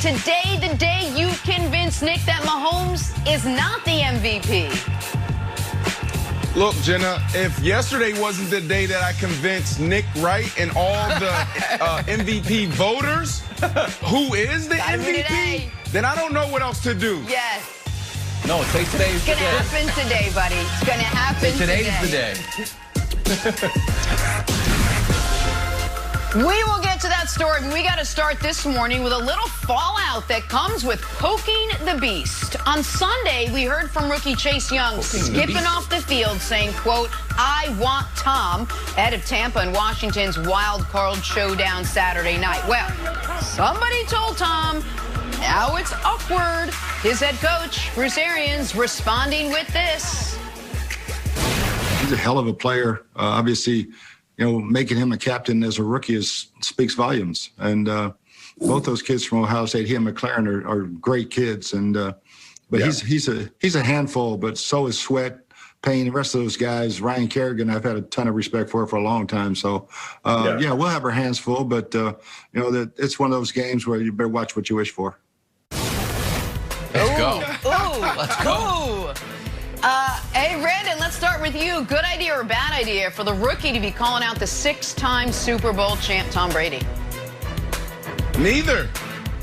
today the day you convince Nick that Mahomes is not the MVP? Look, Jenna, if yesterday wasn't the day that I convinced Nick Wright and all the MVP voters who is the MVP, then I don't know what else to do. Yes. No, say today's the day. It's going to happen today, buddy. It's going to happen today. Today's the day. We will get to that story, but we got to start this morning with a little fallout that comes with poking the beast. On Sunday, we heard from rookie Chase Young skipping off the field saying, quote, "I want Tom," ahead of Tampa and Washington's wild card showdown Saturday night. Well, somebody told Tom, now it's awkward. His head coach, Bruce Arians, responding with this. He's a hell of a player. Obviously, you know, making him a captain as a rookie speaks volumes. And both those kids from Ohio State, he and McLaren, are great kids. And but he's a handful. But so is Sweat, Payne, the rest of those guys. Ryan Kerrigan, I've had a ton of respect for a long time. So yeah, we'll have our hands full. But you know, that it's one of those games where you better watch what you wish for. Let's go. Let's go. Hey, Brandon, let's start with you. Good idea or bad idea for the rookie to be calling out the 6-time Super Bowl champ Tom Brady? Neither.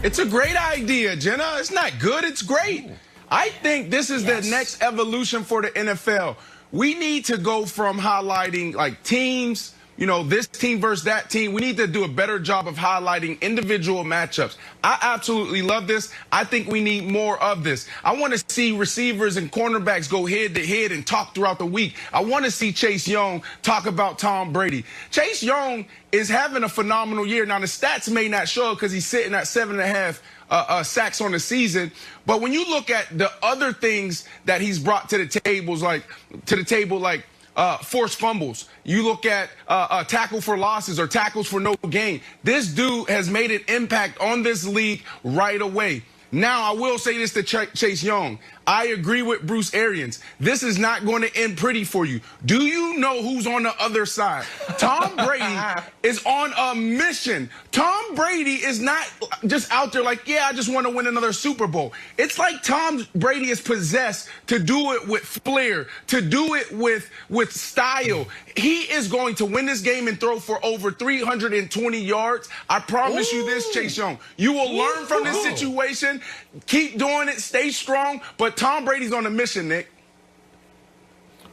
It's a great idea, Jenna. It's not good. It's great. I think this is the next evolution for the NFL. We need to go from highlighting like teams, you know, this team versus that team. We need to do a better job of highlighting individual matchups. I absolutely love this. I think we need more of this. I want to see receivers and cornerbacks go head to head and talk throughout the week. I want to see Chase Young talk about Tom Brady. Chase Young is having a phenomenal year. Now, the stats may not show because he's sitting at 7.5 sacks on the season. But when you look at the other things that he's brought to the tables, like forced fumbles. You look at tackle for losses or tackles for no gain. This dude has made an impact on this league right away. Now, I will say this to Chase Young. I agree with Bruce Arians. This is not going to end pretty for you. Do you know who's on the other side? Tom Brady is on a mission. Tom Brady is not just out there like, yeah, I just want to win another Super Bowl. It's like Tom Brady is possessed to do it with flair, to do it with style. He is going to win this game and throw for over 320 yards. I promise you this, Chase Young. You will learn from this situation. Keep doing it. Stay strong. But Tom Brady's on a mission, Nick.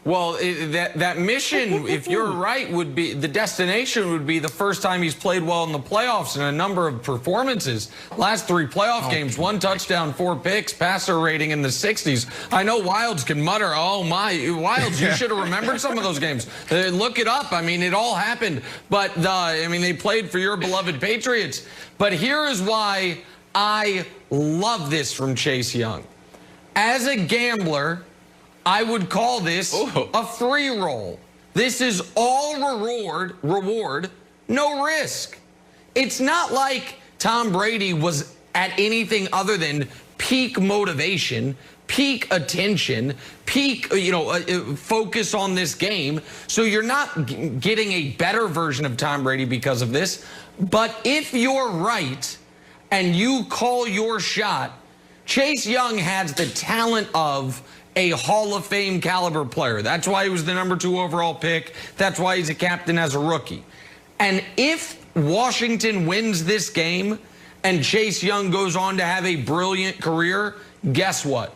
Well, that mission, if you're right, would be the destination would be the first time he's played well in the playoffs in a number of performances. Last 3 playoff games, 1 touchdown, 4 picks, passer rating in the 60s. I know Wilds can mutter, oh my, Wilds, you should have remembered some of those games. Look it up. I mean, it all happened. But, I mean, they played for your beloved Patriots. But here is why I love this from Chase Young. As a gambler, I would call this a free roll. This is all reward, no risk. It's not like Tom Brady was at anything other than peak motivation, peak attention, peak, focus on this game. So you're not getting a better version of Tom Brady because of this. But if you're right and you call your shot, Chase Young has the talent of a Hall of Fame caliber player. That's why he was the #2 overall pick. That's why he's a captain as a rookie. And if Washington wins this game and Chase Young goes on to have a brilliant career, guess what?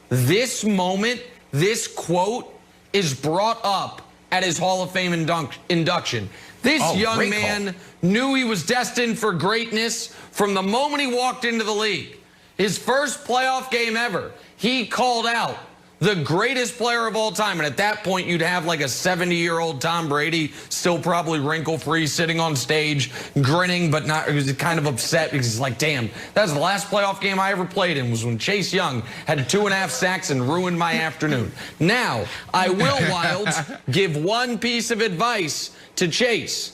This moment, this quote is brought up at his Hall of Fame induction. This young man knew he was destined for greatness from the moment he walked into the league. His first playoff game ever, he called out the greatest player of all time. And at that point, you'd have like a 70-year-old Tom Brady, still probably wrinkle-free, sitting on stage, grinning, but not, he was kind of upset because he's like, damn, that was the last playoff game I ever played in, was when Chase Young had 2.5 sacks and ruined my afternoon. Now, I will, Wilds, give one piece of advice to Chase.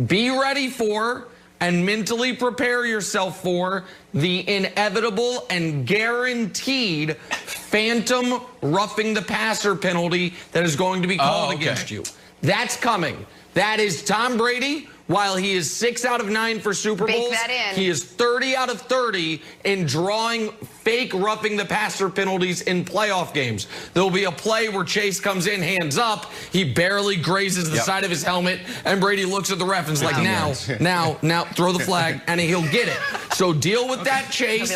Be ready for and mentally prepare yourself for the inevitable and guaranteed phantom roughing the passer penalty that is going to be called against you. That's coming. That is Tom Brady while he is 6 out of 9 for Super Bake Bowls, that in. he is 30 out of 30 in drawing fake roughing the passer penalties in playoff games. There'll be a play where Chase comes in, hands up, he barely grazes the side of his helmet, and Brady looks at the ref and is like, now, throw the flag, and he'll get it. So deal with that, Chase.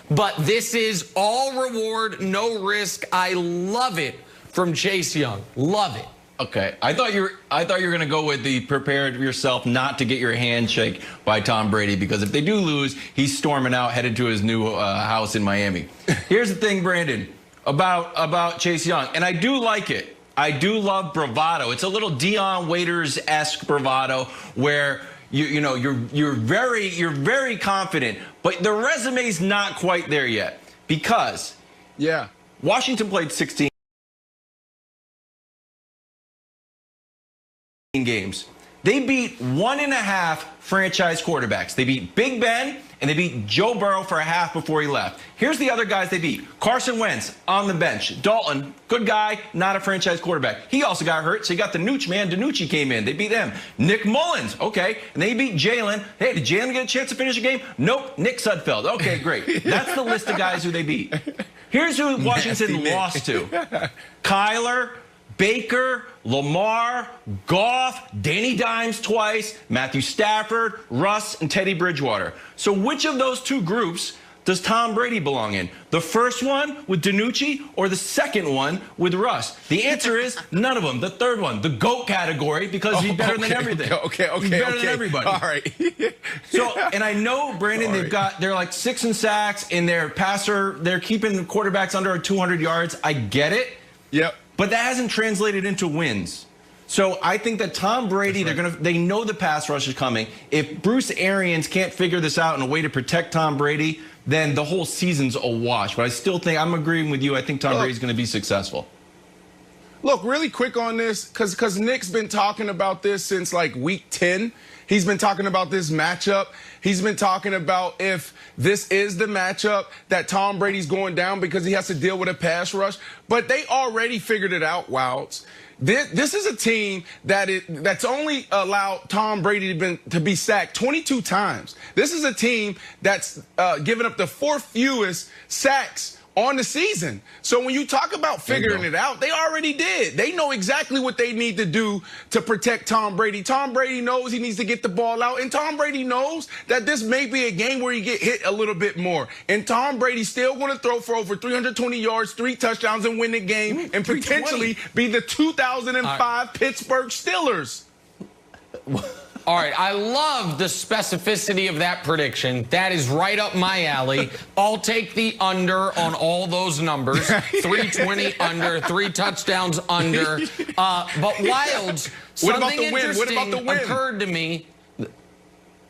But this is all reward, no risk. I love it from Chase Young. Love it. Okay, I thought you were going to go with the prepare yourself not to get your handshake by Tom Brady, because if they do lose, he's storming out, headed to his new house in Miami. Here's the thing, Brandon, about Chase Young, and I do like it. I do love bravado. It's a little Dion Waiters-esque bravado where you're very confident, but the resume's not quite there yet, because Washington played 16 games. They beat 1.5 franchise quarterbacks. They beat Big Ben and they beat Joe Burrow for a half before he left. Here's the other guys they beat. Carson Wentz on the bench. Dalton, good guy, not a franchise quarterback. He also got hurt, so you got the Nooch man. DiNucci came in. They beat them. Nick Mullins, okay. And they beat Jalen. Hey, did Jalen get a chance to finish the game? Nope. Nick Sudfeld. Okay, great. That's the list of guys who they beat. Here's who Washington lost to. Kyler, Baker, Lamar, Goff, Danny Dimes twice, Matthew Stafford, Russ, and Teddy Bridgewater. So which of those two groups does Tom Brady belong in? The first one with DiNucci or the second one with Russ? The answer is none of them. The third one, the GOAT category, because he's better than everything. He's better than everybody. All right. So, and I know, Brandon, they're like 6 in sacks in their passer. They're keeping the quarterbacks under 200 yards. I get it. Yep. But that hasn't translated into wins. So I think that Tom Brady, they know the pass rush is coming. If Bruce Arians can't figure this out in a way to protect Tom Brady, then the whole season's a wash. But I still think, I'm agreeing with you, I think Tom Brady's going to be successful. Look, really quick on this, because Nick's been talking about this since like week 10. He's been talking about this matchup. He's been talking about if this is the matchup that Tom Brady's going down because he has to deal with a pass rush. But they already figured it out, Wilds. This is a team that's only allowed Tom Brady to be sacked 22 times. This is a team that's given up the 4th fewest sacks on the season. So when you talk about figuring it out, they already did. They know exactly what they need to do to protect Tom Brady. Tom Brady knows he needs to get the ball out, and Tom Brady knows that this may be a game where you get hit a little bit more. And Tom Brady's still going to throw for over 320 yards, 3 touchdowns, and win the game, and potentially be the 2005 Pittsburgh Steelers. All right, I love the specificity of that prediction. That is right up my alley. I'll take the under on all those numbers. 320 under, 3 touchdowns under. But Wilds, something interesting occurred to me.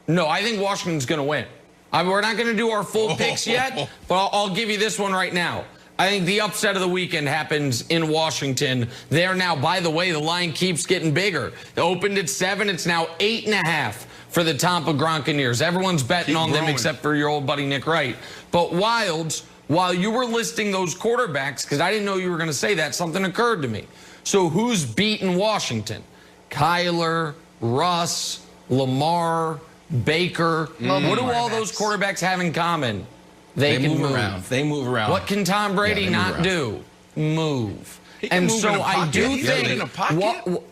No, I think Washington's going to win. We're not going to do our full picks yet, but I'll give you this one right now. I think the upset of the weekend happens in Washington. They're now, by the way, the line keeps getting bigger. It opened at 7. It's now 8.5 for the Tampa Gronkaneers. Everyone's betting on them except for your old buddy Nick Wright. But Wilds, while you were listing those quarterbacks, because I didn't know you were going to say that, something occurred to me. So who's beaten Washington? Kyler, Russ, Lamar, Baker. What do all those quarterbacks have in common? They can move around. They move around. What can Tom Brady not do? Move. And so I do think, in a pocket?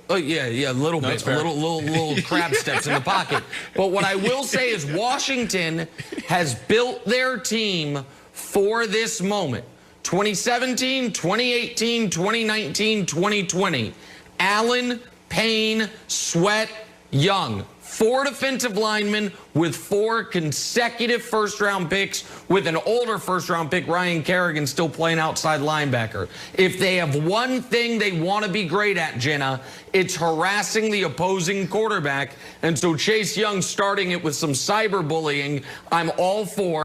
a little bit, little crab steps in the pocket. But what I will say is Washington has built their team for this moment. 2017, 2018, 2019, 2020. Allen, Payne, Sweat, Young. 4 defensive linemen with 4 consecutive first-round picks, with an older first-round pick, Ryan Kerrigan, still playing outside linebacker. If they have one thing they want to be great at, Jenna, it's harassing the opposing quarterback. And so Chase Young starting it with some cyberbullying, I'm all for.